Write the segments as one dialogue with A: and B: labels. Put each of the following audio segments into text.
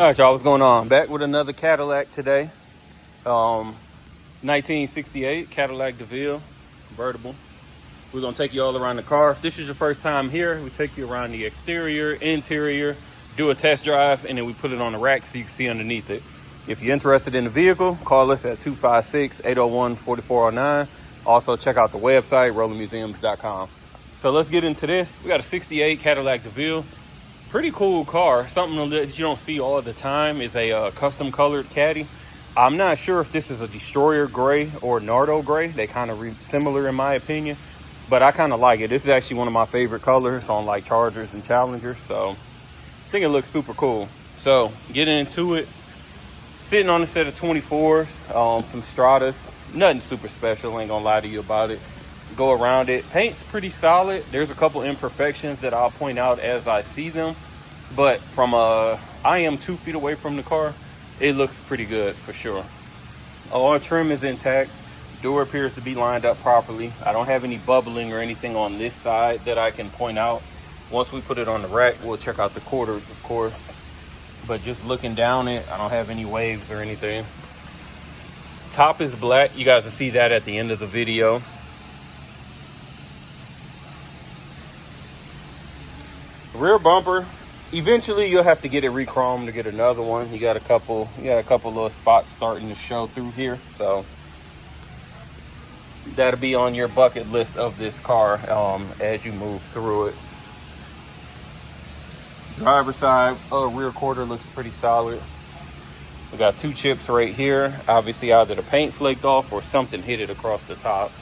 A: All right, y'all, what's going on? Back with another Cadillac today. 1968 Cadillac Deville convertible. We're gonna take you all around the car. If this is your first time here, we take you around the exterior, interior, do a test drive, and then we put it on the rack so you can see underneath it. If you're interested in the vehicle, call us at 256-801-4409. Also, check out the website, rollermuseums.com. So let's get into this. We got a 68 Cadillac Deville. Pretty cool car. Something that you don't see all the time is a custom colored Caddy. I'm not sure if this is a Destroyer gray or Nardo gray. They kind of similar in my opinion, but I kind of like it. This is actually one of my favorite colors on like Chargers and Challengers, so I think it looks super cool. So getting into it, sitting on a set of 24s, some Stratas, nothing super special, ain't gonna lie to you about it. Go around it. Paint's pretty solid. There's a couple imperfections that I'll point out as I see them, but from I am 2 feet away from the car, it looks pretty good for sure. All trim is intact. Door appears to be lined up properly. I don't have any bubbling or anything on this side that I can point out. Once we put it on the rack, we'll check out the quarters, of course, but just looking down it, I don't have any waves or anything. Top is black. You guys will see that at the end of the video. Rear bumper, eventually you'll have to get it re-chromed to get another one. You got a couple little spots starting to show through here, so that'll be on your bucket list of this car as you move through it. Driver's side rear quarter looks pretty solid. We got 2 chips right here. Obviously either the paint flaked off or something hit it across the top.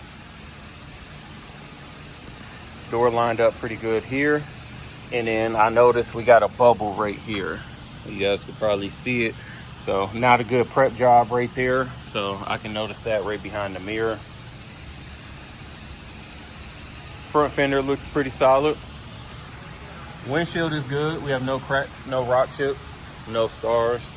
A: Door lined up pretty good here. And then I noticed we got a bubble right here. You guys could probably see it. So not a good prep job right there. So I can notice that right behind the mirror. Front fender looks pretty solid. Windshield is good. We have no cracks, no rock chips, no stars.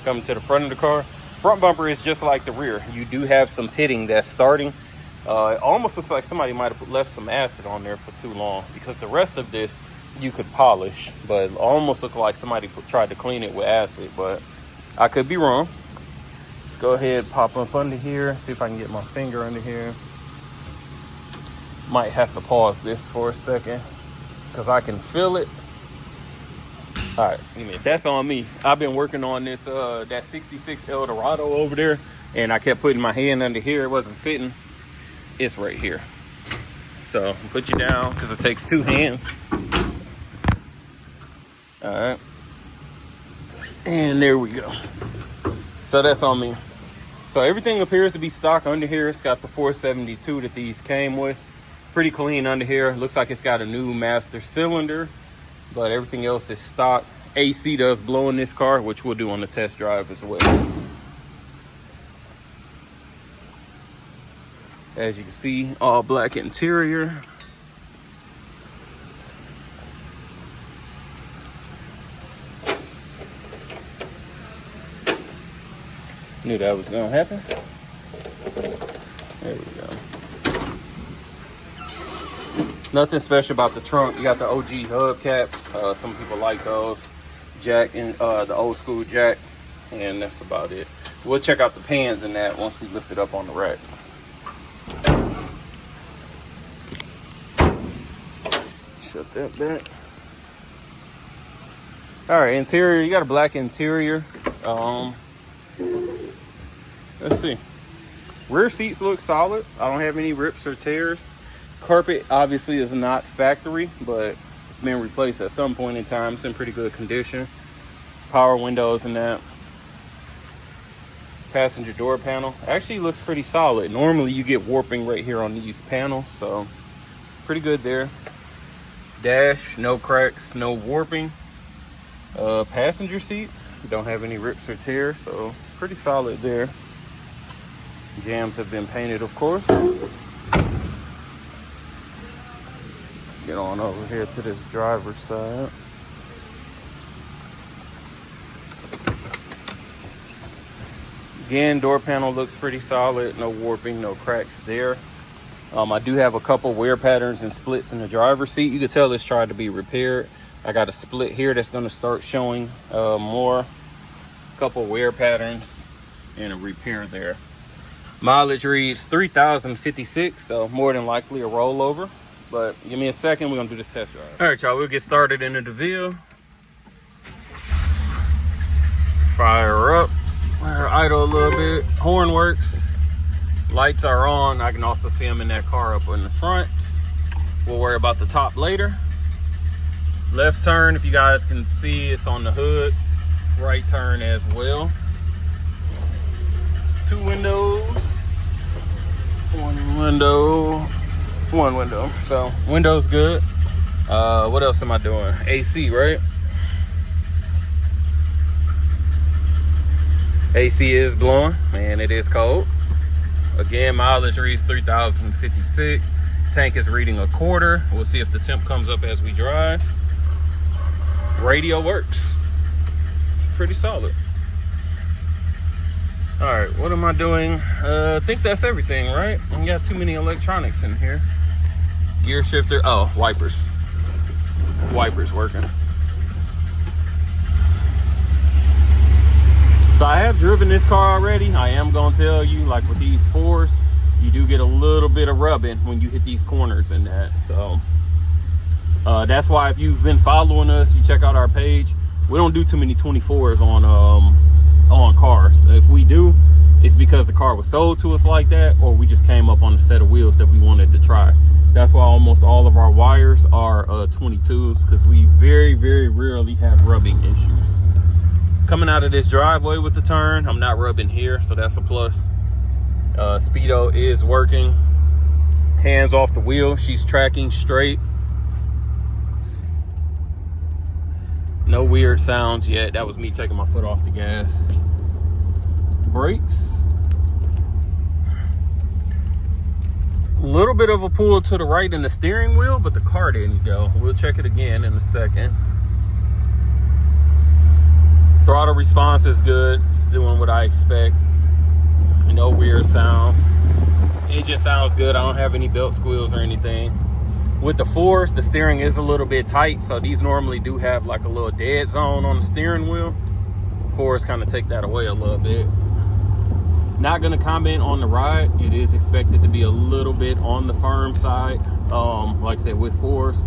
A: Coming to the front of the car. Front bumper is just like the rear. You do have some pitting that's starting. It almost looks like somebody might have left some acid on there for too long, because the rest of this you could polish, but it almost looked like somebody tried to clean it with acid, but I could be wrong. Let's go ahead, pop up under here, see if I can get my finger under here. Might have to pause this for a second because I can feel it. All right, that's on me. I've been working on this that 66 Eldorado over there, and I kept putting my hand under here. It wasn't fitting. It's right here. So put you down because it takes 2 hands. All right, and there we go. So that's on me. So everything appears to be stock under here. It's got the 472 that these came with. Pretty clean under here. Looks like it's got a new master cylinder, but everything else is stock. AC does blow in this car, which we'll do on the test drive as well. As you can see, all black interior. Knew that was gonna happen. There we go. Nothing special about the trunk. You got the OG hubcaps. Some people like those. Jack and the old school jack, and that's about it. We'll check out the pans in that once we lift it up on the rack. Shut that back. All right, interior. You got a black interior. Let's see. Rear seats look solid. I don't have any rips or tears. Carpet obviously is not factory, but it's been replaced at some point in time. It's in pretty good condition. Power windows and that. Passenger door panel actually looks pretty solid. Normally you get warping right here on these panels, so pretty good there. Dash, no cracks, no warping. Passenger seat, don't have any rips or tears, so pretty solid there. Jams have been painted, of course. Let's get on over here to this driver's side. Again, door panel looks pretty solid. No warping, no cracks there. I do have a couple wear patterns and splits in the driver's seat. You can tell this tried to be repaired. I got a split here that's going to start showing more A couple wear patterns and a repair there. Mileage reads 3,056, so more than likely a rollover. But give me a second, we're gonna do this test drive. All right, y'all, we'll get started in the DeVille. Fire up, let her idle a little bit. Horn works, lights are on. I can also see them in that car up in the front. We'll worry about the top later. Left turn, if you guys can see, it's on the hood. Right turn as well. 2 windows, 1 window, 1 window. So window's good. What else am I doing? AC, right? AC is blowing, and it is cold. Again, mileage reads 3,056. Tank is reading a quarter. We'll see if the temp comes up as we drive. Radio works. Pretty solid. All right, what am I doing? I think that's everything, right? We got too many electronics in here. Gear shifter, oh, wipers. Wipers working. So I have driven this car already. I am gonna tell you, like with these 4s, you do get a little bit of rubbing when you hit these corners and that. So that's why if you've been following us, you check out our page. We don't do too many 24s on cars. If we do, it's because the car was sold to us like that, or we just came up on a set of wheels that we wanted to try. That's why almost all of our wires are 22s, because we very, very rarely have rubbing issues. Coming out of this driveway with the turn, I'm not rubbing here, so that's a plus. Speedo is working. Hands off the wheel, she's tracking straight. No weird sounds yet. That was me taking my foot off the gas. Brakes. A little bit of a pull to the right in the steering wheel, but the car didn't go. We'll check it again in a second. Throttle response is good. It's doing what I expect. No weird sounds. Engine sounds good. I don't have any belt squeals or anything. With the 4s, the steering is a little bit tight, so these normally do have like a little dead zone on the steering wheel. 4s kind of take that away a little bit. Not gonna comment on the ride. It is expected to be a little bit on the firm side. Like I said, with 4s,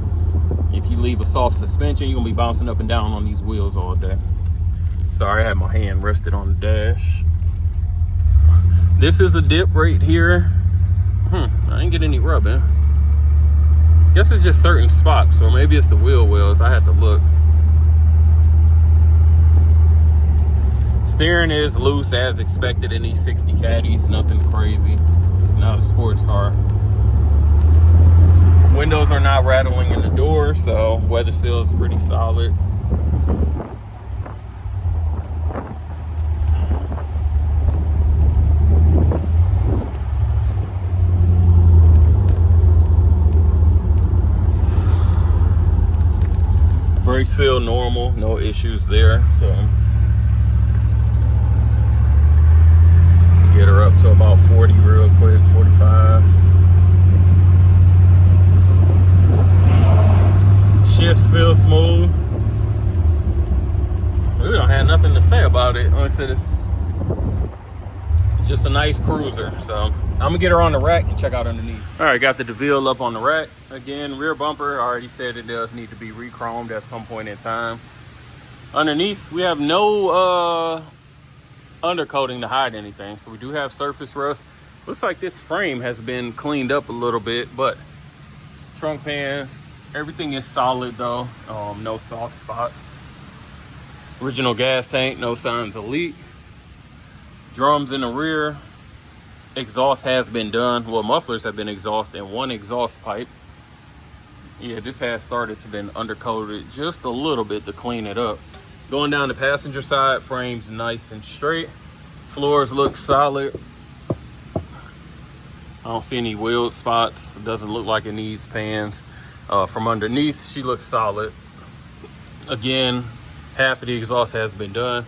A: if you leave a soft suspension, you're gonna be bouncing up and down on these wheels all day. Sorry, I had my hand rested on the dash. This is a dip right here. I didn't get any rubbing. Guess it's just certain spots, or maybe it's the wheel wells. I had to look. Steering is loose as expected in these 60 Caddies. Nothing crazy. It's not a sports car. Windows are not rattling in the door, so weather seal is pretty solid. Brakes feel normal, no issues there. So get her up to about 40 real quick, 45. Shifts feel smooth. We don't have nothing to say about it. Like I said, it's just a nice cruiser. So I'm gonna get her on the rack and check out underneath. All right, got the DeVille up on the rack. Again, rear bumper, I already said it does need to be re-chromed at some point in time. Underneath, we have no undercoating to hide anything. So we do have surface rust. Looks like this frame has been cleaned up a little bit, but trunk pans, everything is solid though. No soft spots. Original gas tank, no signs of leak. Drums in the rear. Exhaust has been done. Well, mufflers have been exhausted and 1 exhaust pipe. Yeah, this has started to been undercoated just a little bit to clean it up. Going down the passenger side, frame's nice and straight. Floors look solid. I don't see any wheel spots. It doesn't look like it needs pans. From underneath, she looks solid. Again, half of the exhaust has been done.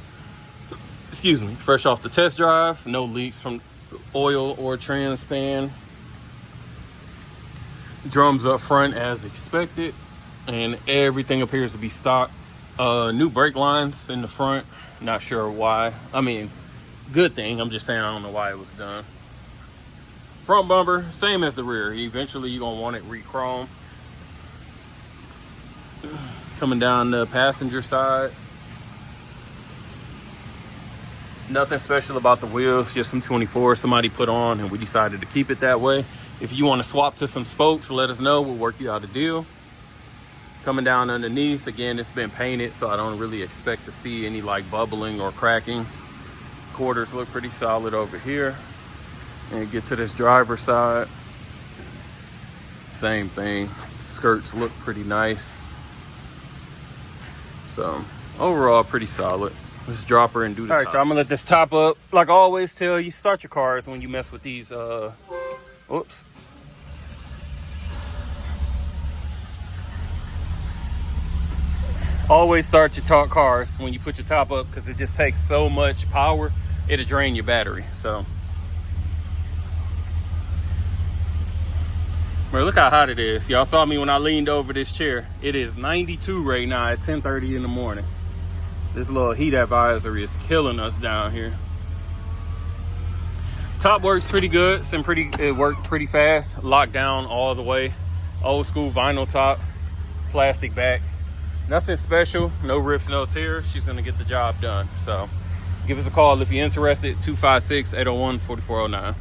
A: Excuse me, fresh off the test drive. No leaks from oil or trans pan. Drums up front as expected, and everything appears to be stock. New brake lines in the front. Not sure why. I mean, good thing. I'm just saying I don't know why it was done. Front bumper, same as the rear. Eventually you're gonna want it re-chrome. Coming down the passenger side. Nothing special about the wheels, just some 24 somebody put on and we decided to keep it that way. If you want to swap to some spokes, let us know. We'll work you out a deal. Coming down underneath, again, it's been painted, so I don't really expect to see any like bubbling or cracking. Quarters look pretty solid over here. And get to this driver's side. Same thing. Skirts look pretty nice. So overall, pretty solid. Let's drop her and do the top. All right, y'all, I'm gonna let this top up. Like I always tell you, start your cars when you mess with these, oops. Always start your cars when you put your top up because it just takes so much power, it'll drain your battery, so. Bro, look how hot it is. Y'all saw me when I leaned over this chair. It is 92 right now at 10:30 in the morning. This little heat advisory is killing us down here. Top works pretty good. It worked pretty fast. Locked down all the way. Old school vinyl top, plastic back. Nothing special, no rips, no tears. She's gonna get the job done. So give us a call if you're interested, 256-801-4409.